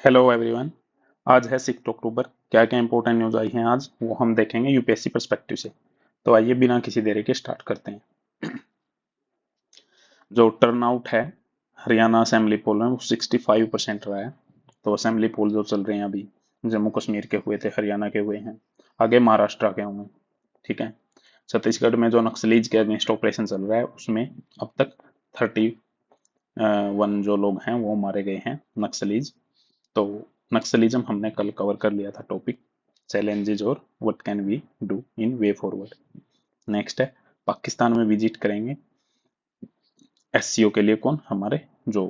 Hello everyone. आज है 6 अक्टूबर। क्या क्या इंपॉर्टेंट न्यूज आई हैं आज वो हम देखेंगे यूपीएससी पर्सपेक्टिव से। तो आइए बिना किसी देरी के स्टार्ट करते हैं। जो टर्नआउट है हरियाणा असेंबली पोल में वो 65% रहा है। तो असेंबली पोल जो चल रहे हैं अभी जम्मू कश्मीर के हुए थे, हरियाणा के हुए हैं, आगे महाराष्ट्र के होंगे। ठीक है। छत्तीसगढ़ में जो नक्सलीज के अगेंस्ट ऑपरेशन चल रहा है उसमें अब तक 31 जो लोग हैं वो मारे गए हैं नक्सलीज। तो नक्सलिज्म हमने कल कवर कर लिया था टॉपिक, चैलेंजेज और what can we do in way forward. Next है पाकिस्तान में विजिट करेंगे एससीओ के लिए कौन, हमारे जो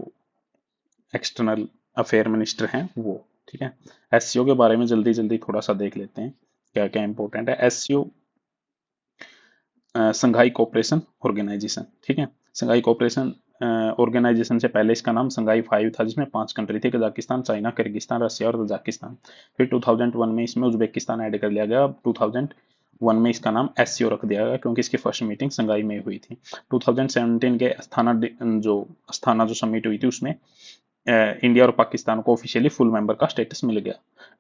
एक्सटर्नल अफेयर मिनिस्टर हैं वो। ठीक है। एससीओ के बारे में जल्दी जल्दी थोड़ा सा देख लेते हैं क्या क्या इंपॉर्टेंट है। एससीओ संघाई कोऑपरेशन ऑर्गेनाइजेशन। ठीक है। संघाई कोऑपरेशन ऑर्गेनाइजेशन से पहले इसका नाम संघाई 5 था, जिसमें 5 कंट्री थी, कजाकिस्तान, चाइना, किर्गिस्तान, रसिया और तजाकिस्तान। फिर 2001 में इसमें उज्बेकिस्तान ऐड कर लिया गया। अब 2001 में इसका नाम एससीओ रख दिया गया क्योंकि इसकी फर्स्ट मीटिंग संघाई में हुई थी। 2017 के अस्थाना जो समिट हुई थी उसमें इंडिया और पाकिस्तान को ऑफिशियली फुल मेंबर का स्टेटस मिल गया।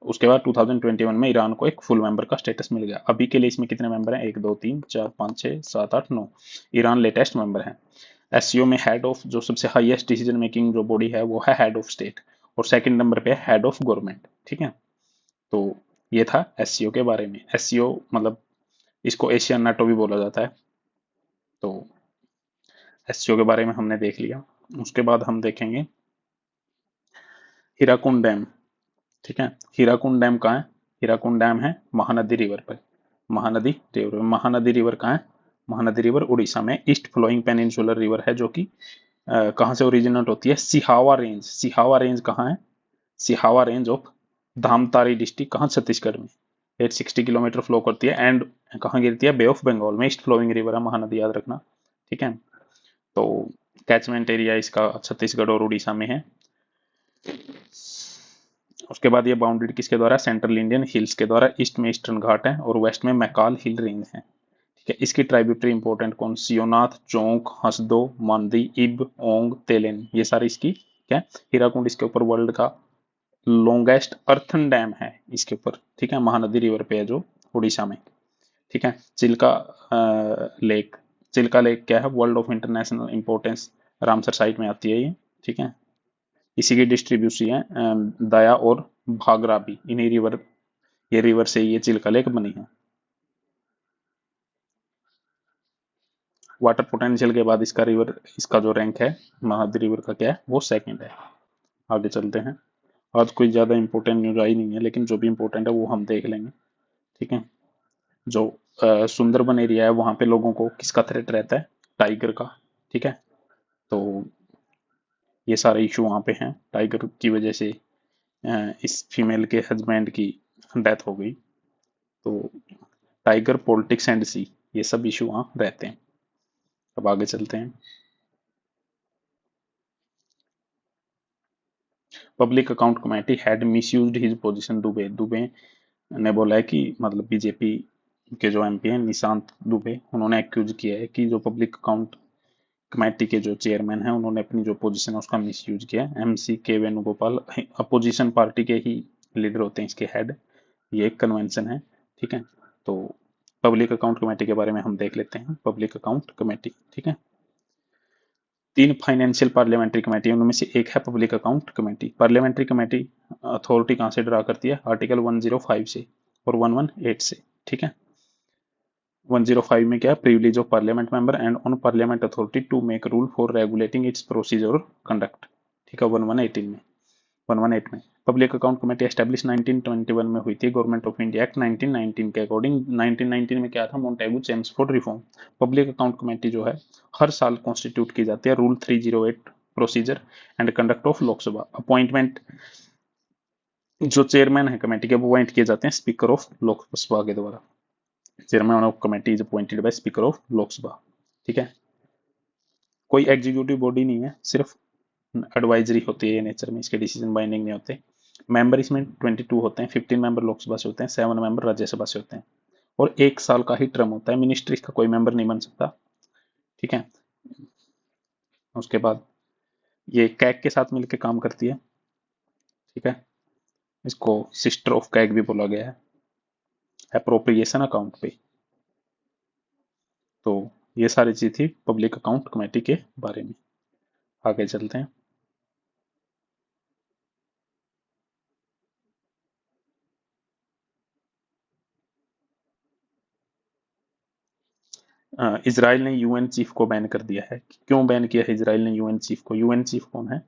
उसके बाद 2021 में ईरान को एक फुल मेंबर का स्टेटस मिल गया। अभी के लिए इसमें कितने मेंबर हैं? 1 2 3 4 5 6 7 8 9। ईरान लेटेस्ट मेंबर है। एससीओ में हेड ऑफ जो सबसे हाईएस्ट डिसीजन मेकिंग जो बॉडी है वो है हेड ऑफ स्टेट, और सेकंड नंबर पे है हेड ऑफ गवर्नमेंट। ठीक है। तो ये था एससीओ के बारे में। एससीओ मतलब इसको एशियन नाटो भी बोला जाता है। तो एससीओ के बारे में हमने देख लिया। उसके बाद हम देखेंगे हीराकुंड डैम। ठीक है। हीराकुंड डैम कहाँ है? हीराकुंड डैम है महानदी रिवर पर। महानदी रिवर कहाँ है? महानदी रिवर उड़ीसा में ईस्ट फ्लोइंग पेनिनसुलर रिवर है, जो कि कहाँ से ओरिजिनेट होती है? सिहावा रेंज। सिहावा रेंज कहाँ है? सिहावा रेंज ऑफ धामतारी डिस्ट्रिक्ट, कहाँ? छत्तीसगढ़ में। 860 किलोमीटर फ्लो करती है एंड कहाँ गिरती है? बे ऑफ बंगाल में। ईस्ट फ्लोइंग रिवर है महानदी, याद रखना। ठीक है। तो कैचमेंट एरिया इसका छत्तीसगढ़ और उड़ीसा में है। उसके बाद ये बाउंडेड किसके द्वारा? सेंट्रल इंडियन हिल्स के द्वारा। ईस्ट में ईस्टर्न घाट है और वेस्ट में मैकाल हिल रेंज है। ठीक है। इसकी ट्राइब्यूटरी इंपॉर्टेंट कौन? सियोनाथ, चौंक, हसदो, मांदी, इब, ओंग, तेलेन, ये सारी इसकी क्या है? हीराकुंड इसके ऊपर वर्ल्ड का लॉन्गेस्ट अर्थन डैम है इसके ऊपर। ठीक है। महानदी रिवर पे है जो उड़ीसा में। ठीक है। लेक। चिल्का लेक क्या है? World of international importance, Ramsar site में आती है ये। ठीक है। इसी की डिस्ट्रीब्यूशन है दया और भागरा भी इन्हीं रिवर, ये रिवर से ये चिल्का लेक बनी है। वाटर पोटेंशियल के बाद इसका रिवर, इसका जो रैंक है महानदी रिवर का क्या है? वो सेकंड है। आगे चलते हैं। आज कोई ज्यादा इंपॉर्टेंट न्यूज आई नहीं है, लेकिन जो भी इंपॉर्टेंट है वो हम देख लेंगे। ठीक है। जो सुंदरबन एरिया है वहां पे लोगों को किसका थ्रेट रहता है? टाइगर का। ठीक है। तो ये सारे इशू वहां पे हैं। टाइगर की वजह से इस फीमेल के हस्बैंड की डेथ हो गई। तो टाइगर, पॉलिटिक्स एंड सी, ये सब इशू वहां रहते हैं। अब आगे चलते हैं। Public account committee had misused his position. Dubey Dubey ने बोला है कि मतलब बीजेपी के जो एमपी हैं निशांत दुबे, उन्होंने एक्यूज किया है कि जो पब्लिक अकाउंट कमेटी के जो चेयरमैन हैं उन्होंने अपनी जो पोजीशन है उसका मिसयूज किया है। एमसी के वेणुगोपाल अपोजिशन पार्टी के ही लीडर होते हैं इसके हेड। ये एक कन्वेंशन है। ठीक है। तो पब्लिक अकाउंट कमेटी के बारे में हम देख लेते हैं। पब्लिक अकाउंट कमेटी, ठीक है, 3 फाइनेंशियल पार्लियामेंट्री कमेटी, उनमें से एक है public account committee. Parliamentary committee authority कहाँ से ड्रा करती है? आर्टिकल 105 से और 118 से। ठीक है। 105 में क्या है? Privilege of parliament member and on parliament authority to make rule for regulating its procedure और कंडक्ट। ठीक है। 1118 में, 118 में पब्लिक अकाउंट कमेटी एस्टेब्लिश 1921 में हुई थी गवर्नमेंट ऑफ इंडिया एक्ट 1919 के अकॉर्डिंग। 1919 में क्या था? Montagu Chelmsford reform. Public account committee जो है हर साल कॉन्स्टिट्यूट की जाती है। Rule 308 procedure and conduct of Lok Sabha. Appointment, जो चेयरमैन है कमेटी के वो अपॉइंट किए जाते हैं स्पीकर ऑफ लोकसभा के द्वारा। Chairman of committee is appointed by speaker of Lok Sabha. ठीक है। कोई एग्जीक्यूटिव बॉडी नहीं है, सिर्फ एडवाइजरी होती है ये नेचर में, इसके डिसीजन बाइंडिंग नहीं होते। मेंबर इसमें 22 होते हैं। 15 मेंबर लोकसभा से होते हैं, 7 मेंबर राज्यसभा से होते हैं, और 1 साल का ही टर्म होता है। मिनिस्ट्री का कोई मेंबर नहीं बन सकता। ठीक है। उसके बाद ये कैग के साथ मिलकर काम करती है। ठीक है। इसको सिस्टर ऑफ कैग भी बोला गया है एप्रोप्रिएशन अकाउंट पे। तो ये सारी चीज थी पब्लिक अकाउंट कमेटी के बारे में। आगे चलते हैं। इसराइल ने यूएन चीफ को बैन कर दिया है। क्यों बैन किया है इसराइल ने यूएन चीफ को? यूएन चीफ कौन है?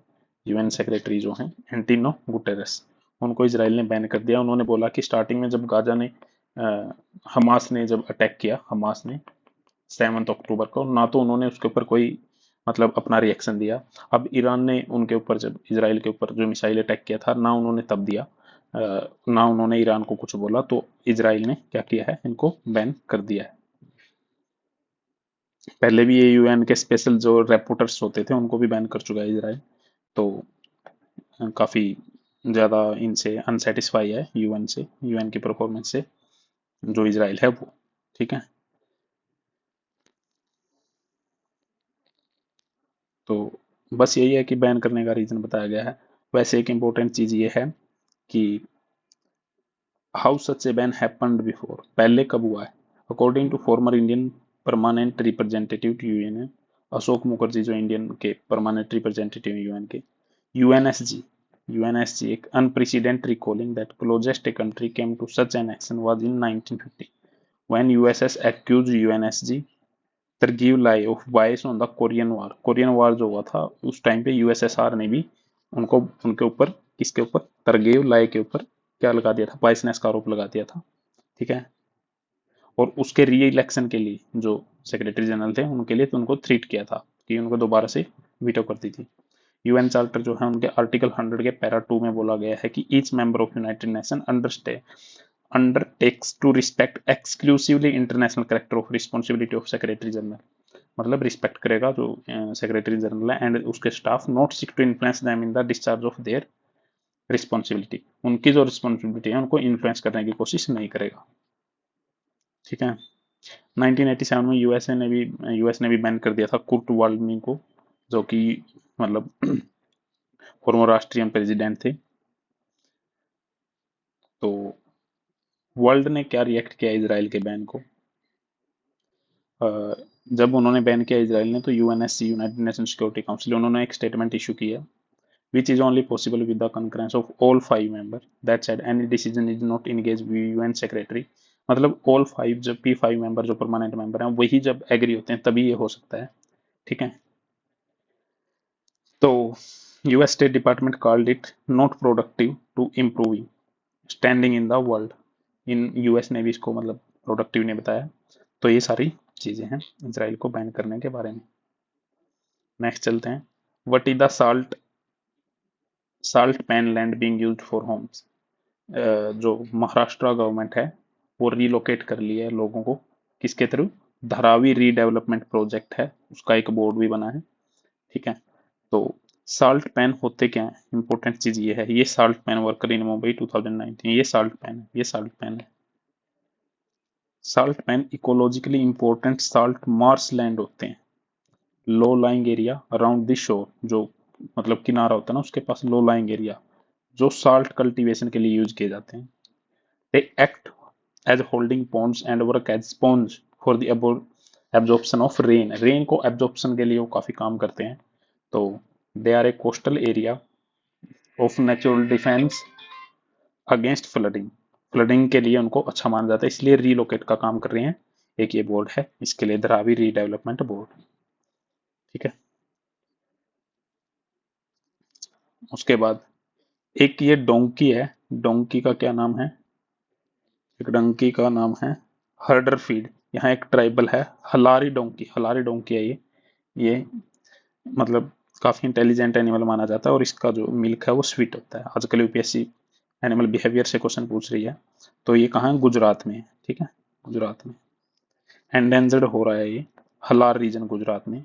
यूएन सेक्रेटरी जो हैं एंटिनो गुटेरस, उनको इसराइल ने बैन कर दिया। उन्होंने बोला कि स्टार्टिंग में जब गाजा ने हमास ने जब अटैक किया, हमास ने 7 अक्टूबर को, ना तो उन्होंने उसके ऊपर कोई मतलब अपना रिएक्शन दिया। अब ईरान ने उनके ऊपर जब इसराइल के ऊपर जो मिसाइल अटैक किया था, ना उन्होंने तब दिया, ना उन्होंने ईरान को कुछ बोला, तो इसराइल ने क्या किया है, इनको बैन कर दिया है। पहले भी ये यूएन के स्पेशल जो रेपोर्टर्स होते थे उनको भी बैन कर चुका है इसराइल। तो काफी ज्यादा इनसे अनसेटिस्फाई है यूएन से, यूएन की परफॉर्मेंस से, जो इसराइल है वो। ठीक है। तो बस यही है कि बैन करने का रीजन बताया गया है। वैसे एक इम्पोर्टेंट चीज ये है कि how such a ban happened before, पहले कब हुआ है? According to former Indian permanent representative to UN, Ashok Mukherjee जो इंडियन के परमानेंट रिप्रेजेंटेटिव यूएन के, यूएनएसजी, यूएनएसजी एक unprecedented recalling that closest a country came to such an action was in 1950 when USS accused UNSG Trygve Lie of bias on the Korean war. Korean war जो हुआ था उस time पे USSR ने भी उनको, उनके ऊपर, किसके ऊपर, तरगेव लाई के ऊपर क्या लगा दिया था, बायसनेस का आरोप लगा दिया था। ठीक है। और उसके री इलेक्शन के लिए जो सेक्रेटरी जनरल थे उनके लिए तो उनको थ्रीट किया था कि उनको दोबारा से वीटो कर दी थी। यूएन चार्टर जो है उनके आर्टिकल 100 के पैरा 2 में बोला गया है कि each member of United Nation undertakes to respect exclusively international character of responsibility of secretary general, मतलब रिस्पेक्ट करेगा जो सेक्रेटरी जनरल है एंड उसके staff, not seek to influence them in the discharge of their responsibility, उनकी जो responsibility है उनको influence करने की कोशिश नहीं करेगा। ठीक है। 1987 में यूएस ने भी बैन कर दिया था कुर्ट वाल्डनी को, जो कि मतलब फॉर्मर राष्ट्रीय प्रेसिडेंट थे। तो वर्ल्ड ने क्या रिएक्ट किया इसराइल के बैन को? जब उन्होंने बैन किया इसराइल ने, तो UNSC, United nation security council, उन्होंने एक स्टेटमेंट इशू किया which is only possible with the concurrence of all 5 members. That said, any decision is not engaged with UN secretary. मतलब all 5, जब P5 मेंबर जो permanent member हैं वही जब agree होते हैं तभी ये हो सकता है। ठीक है। तो US state department called it not productive to improving standing in the world. In US ने भी इसको मतलब प्रोडक्टिव ने बताया। तो ये सारी चीजें हैं इसराइल को बैन करने के बारे में। नेक्स्ट चलते हैं। What is the salt pan land being used for homes? जो महाराष्ट्र गवर्नमेंट है वो रिलोकेट कर लिया है लोगों को, किसके थ्रू? धारावी रीडेवलपमेंट प्रोजेक्ट है, उसका एक बोर्ड भी बना है। ठीक है। तो साल्ट पैन होते क्या है? इंपॉर्टेंट चीज ये है, ये salt pan worker in Mumbai 2019, ये साल्ट पैन है, ये साल्ट पैन है। Salt pan ecologically important salt Marsh land होते हैं, low lying area around the shore, जो मतलब किनारा होता है ना उसके पास, लो लाइंग एरिया जो साल्ट कल्टीवेशन के लिए यूज किए जाते हैं। They act as holding ponds and work as sponge for the absorption of rain, rain को एब्जॉर्प्शन के लिए वो काफी काम करते हैं। तो they are a coastal area of natural defence against flooding, flooding के लिए उनको अच्छा माना जाता है, इसलिए रीलोकेट का काम कर रहे हैं। एक ये बोर्ड है इसके लिए, द्रावी रीडेवलपमेंट बोर्ड। ठीक है। उसके बाद एक ये डोंकी है, डोंकी का क्या नाम है? एक डोंकी का नाम है हर्डर फीड। यहाँ एक ट्राइबल है हलारी डोंकी, हलारी डोंकी है ये मतलब काफी इंटेलिजेंट एनिमल माना जाता है और इसका जो मिल्क है वो स्वीट होता है। आजकल यूपीएससी एनिमल बिहेवियर से क्वेश्चन पूछ रही है। तो ये कहाँ है? गुजरात में है। ठीक है, गुजरात में एंडेंजर्ड हो रहा है ये, हलार रीजन गुजरात में।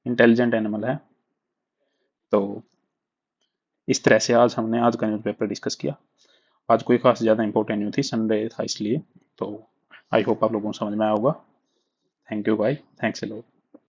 इंटेलिजेंट एनिमल है। तो इस तरह से आज हमने आज का न्यूज़पेपर डिस्कस किया। आज कोई खास ज़्यादा इंपॉर्टेंट न्यूज़ थी, संडे था इसलिए। तो आई होप आप लोगों को समझ में आया होगा। थैंक यू भाई, थैंक्स अ लॉट।